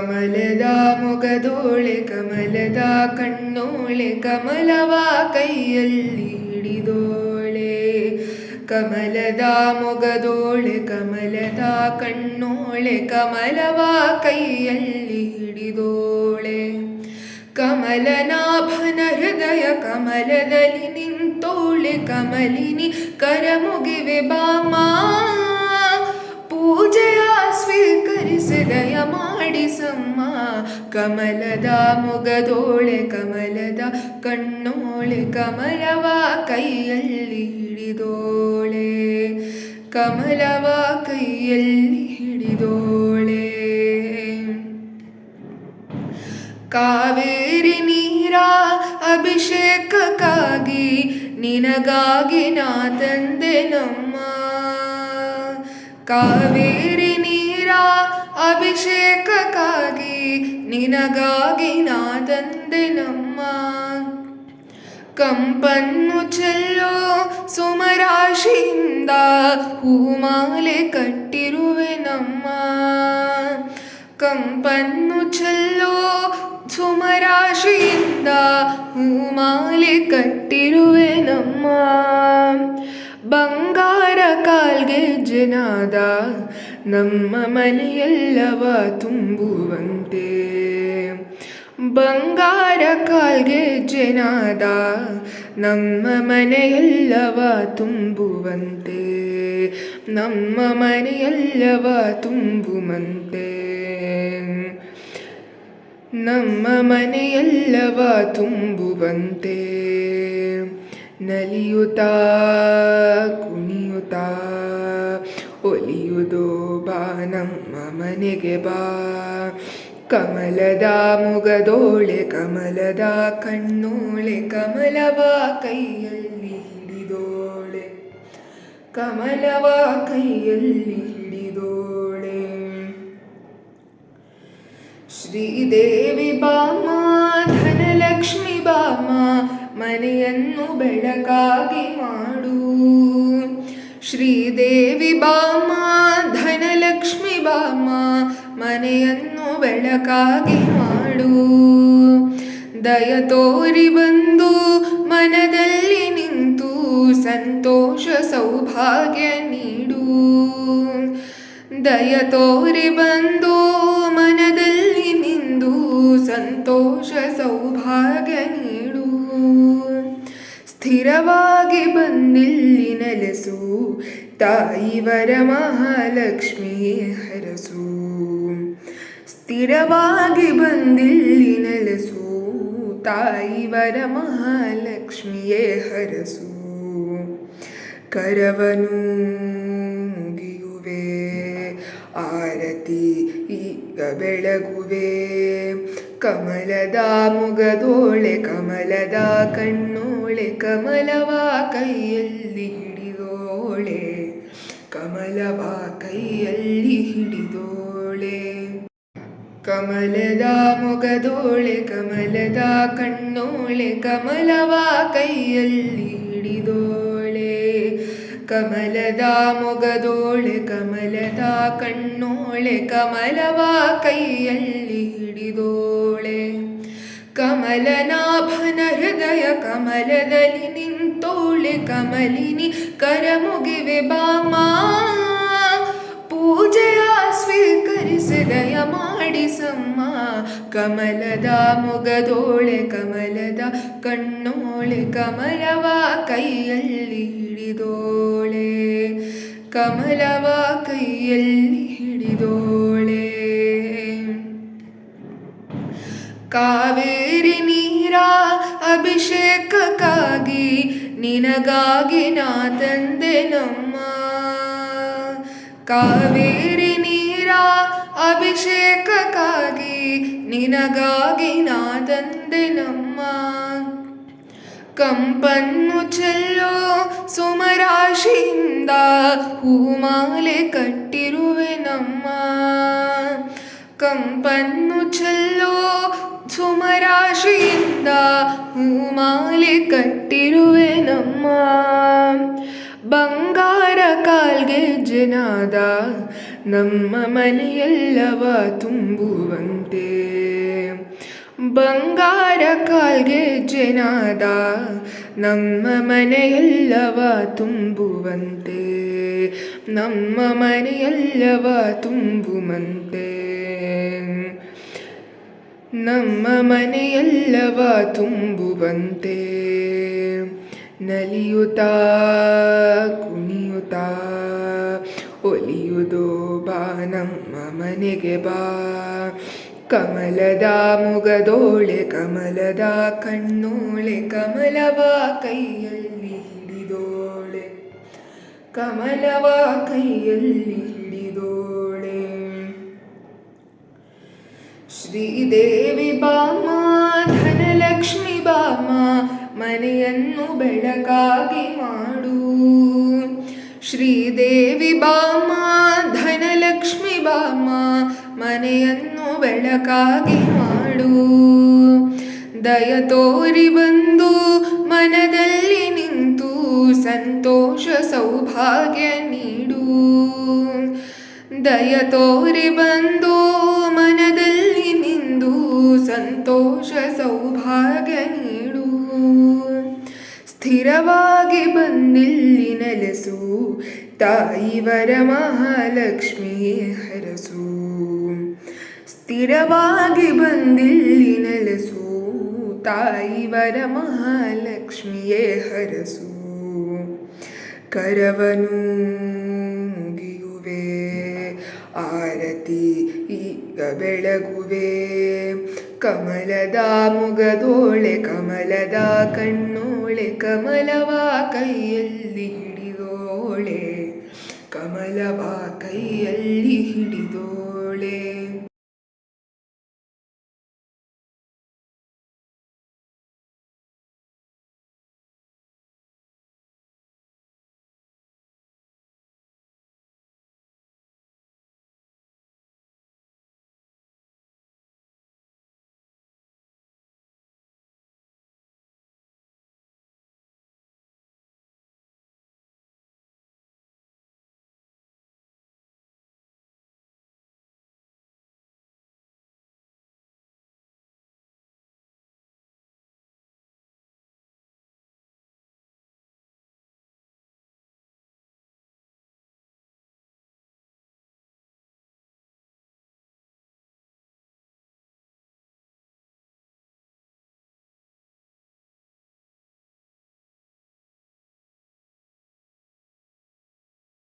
ಕಮಲದ ಮೊಗದೋಳೆ ಕಮಲದ ಕಣ್ಣೋಳೆ ಕಮಲವ ಕೈಯಲ್ಲಿ ಹಿಡಿದೋಳೆ. ಕಮಲದ ಮೊಗದೋಳೆ ಕಮಲದ ಕಣ್ಣೋಳೆ ಕಮಲವ ಕೈಯಲ್ಲಿ ಹಿಡಿದೋಳೆ. ಕಮಲನಾಭನ ಹೃದಯ ಕಮಲದಲ್ಲಿ ನಿಂತೋಳೆ ಕಮಲಿನಿ ಕರಮುಗಿವೆ ಬಾಮ. ಪೂಜೆಯ ಸ್ವೀಕರಿಸಿ ದಯ ಮಾಡಿಸಮ್ಮ. ಕಮಲದ ಮೊಗದೋಳೆ ಕಮಲದ ಕಣ್ಣೋಳೆ ಕಮಲವ ಕೈಯಲ್ಲಿ ಹಿಡಿದೋಳೆ. ಕಮಲವ ಕೈಯಲ್ಲಿ ಹಿಡಿದೋಳೆ. ಕಾವೇರಿ ನೀರ ಅಭಿಷೇಕಕ್ಕಾಗಿ ನಿನಗಾಗಿ ನಾ ತಂದೆ ನಮ್ಮ. ಕಾವೇರಿ ನೀರ ಅಭಿಷೇಕಕ್ಕಾಗಿ ನಿನಗಾಗಿ ನಾ ತಂದೆ ನಮ್ಮ. ಕಂಪನ್ನು ಚೆಲ್ಲೋ ಸುಮರಾಶಿಯಿಂದ ಹೂಮಾಲೆ ಕಟ್ಟಿರುವೆ ನಮ್ಮ. ಕಂಪನ್ನು ಚೆಲ್ಲೋ ಸುಮರಾಶಿಯಿಂದ ಹೂಮಾಲೆ ಕಟ್ಟಿರುವೆ ನಮ್ಮ. ಬಂಗಾರ ಕಾಲ್ಗೆಜ್ಜೆನಾದ ನಮ್ಮ ಮನೆಯೆಲ್ಲವ ತುಂಬುವಂತೆ. ಬಂಗಾರ ಕಾಲ್ಗೆಜ್ಜೆನಾದ ನಮ್ಮ ಮನೆಯೆಲ್ಲವ ತುಂಬುವಂತೆ. ನಮ್ಮ ಮನೆಯೆಲ್ಲವ ತುಂಬುವಂತೆ. ನಮ್ಮ ಮನೆಯೆಲ್ಲವ ತುಂಬುವಂತೆ. ನಲಿಯುತ್ತಾ ಕುಣಿಯುತ್ತಾ ಒಲಿಯುವುದೋ ಬಾ ನಮ್ಮ ಮನೆಗೆ ಬಾ. ಕಮಲದ ಮೊಗದೋಳೆ ಕಮಲದ ಕಣ್ಣೋಳೆ ಕಮಲವ ಕೈಯಲ್ಲಿ ಹಿಡಿದೋಳೆ. ಕಮಲವ ಕೈಯಲ್ಲಿ ಹಿಡಿದೋಳೆ. ಶ್ರೀದೇವಿ ಬಾಮ ಧನಲಕ್ಷ್ಮಿ ಬಾಮ ಮನೆಯನ್ನು ಬೆಳಕಾಗಿ ಮಾಡು. ಶ್ರೀದೇವಿ ಬಾಮ ಧನಲಕ್ಷ್ಮಿ ಬಾಮ ಮನೆಯನ್ನು ಬೆಳಕಾಗಿ ಮಾಡು. ದಯ ತೋರಿ ಬಂದು ಮನದಲ್ಲಿ ನಿಂತು ಸಂತೋಷ ಸೌಭಾಗ್ಯ ನೀಡು. ದಯ ತೋರಿ ಬಂದು ಮನದಲ್ಲಿ ನಿಂದು ಸಂತೋಷ ಸೌಭಾಗ್ಯ ನೀಡು. ಸ್ಥಿರವಾಗಿ ಬಂದಿಲ್ಲಿ ನೆಲೆಸು ತಾಯಿ ವರಮಹಾಲಕ್ಷ್ಮಿ ಹರಸು. ಸ್ಥಿರವಾಗಿ ಬಂದಿಲ್ಲಿ ನೆಲೆಸು ತಾಯಿ ವರಮಹಾಲಕ್ಷ್ಮಿಯೇ ಹರಸು. ಕರವನು ಮುಗಿಯುವೆ ಆರತಿ ಈಗ ಬೆಳಗುವೆ. ಕಮಲದ ಮೊಗದೋಳೆ ಕಮಲದ ಕಣ್ಣೋಳೆ ಕಮಲವ ಕೈಯಲ್ಲಿ ಹಿಡಿದೋಳೆ. ಕಮಲವ ಕೈಯಲ್ಲಿ ಹಿಡಿದೋಳೆ. ಕಮಲದ ಮೊಗದೋಳೆ ಕಮಲದ ಕಣ್ಣೋಳೆ ಕಮಲವ ಕೈಯಲ್ಲಿ ಹಿಡಿದೋಳೆ. ಕಮಲದ ಮೊಗದೋಳೆ ಕಮಲದ ಕಣ್ಣೋಳೆ ಕಮಲವ ಕೈಯಲ್ಲಿ ಹಿಡಿದೋಳೆ. ಕಮಲನಾಭನ ಹೃದಯ ಕಮಲದಲ್ಲಿ ನಿಂತೋಳೆ ಕಮಲಿನಿ ಕರಮುಗಿವೆ ಬಾಮ. ಪೂಜೆಯ ಸ್ವೀಕರಿಸಿ ದಯ ಮಾಡಿಸಮ್ಮ. ಕಮಲದ ಮೊಗದೋಳೆ ಕಮಲದ ಕಣ್ಣೋಳೆ ಕಮಲವ ಕೈಯಲ್ಲಿ ಹಿಡಿದೋಳೆ. ಕಮಲವ ಕೈಯಲ್ಲಿ ಹಿಡಿದೋಳೆ. ಕಾವೇರಿ ನೀರ ಅಭಿಷೇಕಕ್ಕಾಗಿ ನಿನಗಾಗಿ ನಾ ತಂದೆ ನಮ್ಮ. ಕಾವೇರಿ ನೀರ ಅಭಿಷೇಕಕ್ಕಾಗಿ ನಿನಗಾಗಿ ನಾ ತಂದೆ ನಮ್ಮ. ಕಂಪನ್ನು ಚೆಲ್ಲೋ ಸುಮರಾಶಿಯಿಂದ ಹೂಮಾಲೆ ಕಟ್ಟಿರುವೆ ನಮ್ಮ. ಕಂಪನ್ನು ಚೆಲ್ಲೋ ಸುಮರಾಶಿಯಿಂದ ಹೂಮಾಲೆ ಕಟ್ಟಿರುವೆ ನಮ್ಮ. ಬಂಗಾರ ಕಾಲ್ಗೆಜ್ಜೆನಾದ ನಮ್ಮ ಮನೆಯೆಲ್ಲವ ತುಂಬುವಂತೆ ಬಂಗಾರ ಕಾಲ್ಗೆಜ್ಜೆನಾದ ನಮ್ಮ ಮನೆಯೆಲ್ಲವ ತುಂಬುವಂತೆ ನಮ್ಮ ಮನೆಯೆಲ್ಲವ ತುಂಬುವಂತೆ ನಮ್ಮ ಮನೆಯೆಲ್ಲವ ತುಂಬುವಂತೆ ನಲಿಯುತ್ತಾ ಕುಣಿಯುತ್ತಾ ಒಲಿಯುವುದೋ ಬಾ ನಮ್ಮ ಮನೆಗೆ ಬಾ ಕಮಲದ ಮುಗದೋಳೆ ಕಮಲದ ಕಣ್ಣೋಳೆ ಕಮಲವ ಕೈಯಲ್ಲಿ ಹಿಡಿದೋಳೆ ಕಮಲವ ಕೈಯಲ್ಲಿ ಹಿಡಿದೋಳೆ ಶ್ರೀದೇವಿ ಬಾಮ ಧನಲಕ್ಷ್ಮಿ ಬಾಮ ಮನೆಯನ್ನು ಬೆಳಕಾಗಿ ಮಾಡು ಶ್ರೀದೇವಿ ಬಾಮ ಧನಲಕ್ಷ್ಮಿ ಬಾಮ ಮನೆಯನ್ನು ಬೆಳಕಾಗಿ ಮಾಡು ದಯ ತೋರಿ ಬಂದು ಮನದಲ್ಲಿ ನಿಂತು ಸಂತೋಷ ಸೌಭಾಗ್ಯ ನೀಡು ದಯ ತೋರಿ ಬಂದು ಮನದಲ್ಲಿ ನಿಂದು ಸಂತೋಷ ಸೌಭಾಗ್ಯ ನೀಡು ಸ್ಥಿರವಾಗಿ ಬಂದಿಲ್ಲಿ ನೆಲೆಸು ತಾಯಿ ವರಮಹಾಲಕ್ಷ್ಮಿಯೇ ಹರಸು ಸ್ಥಿರವಾಗಿ ಬಂದಿಲ್ಲಿ ನೆಲೆಸು ತಾಯಿ ವರಮಹಾಲಕ್ಷ್ಮಿಯೇ ಹರಸು ಕರವನು ಮುಗಿಯುವೆ ಆರತಿ ಈಗ ಬೆಳಗುವೆ ಕಮಲದ ಮುಗದೋಳೆ ಕಮಲದ ಕಣ್ಣೋಳೆ ಕಮಲವ ಕೈಯಲ್ಲಿ ಹಿಡಿದೋಳೆ ಕಮಲವ ಕೈಯಲ್ಲಿ ಹಿಡಿದೋಳೆ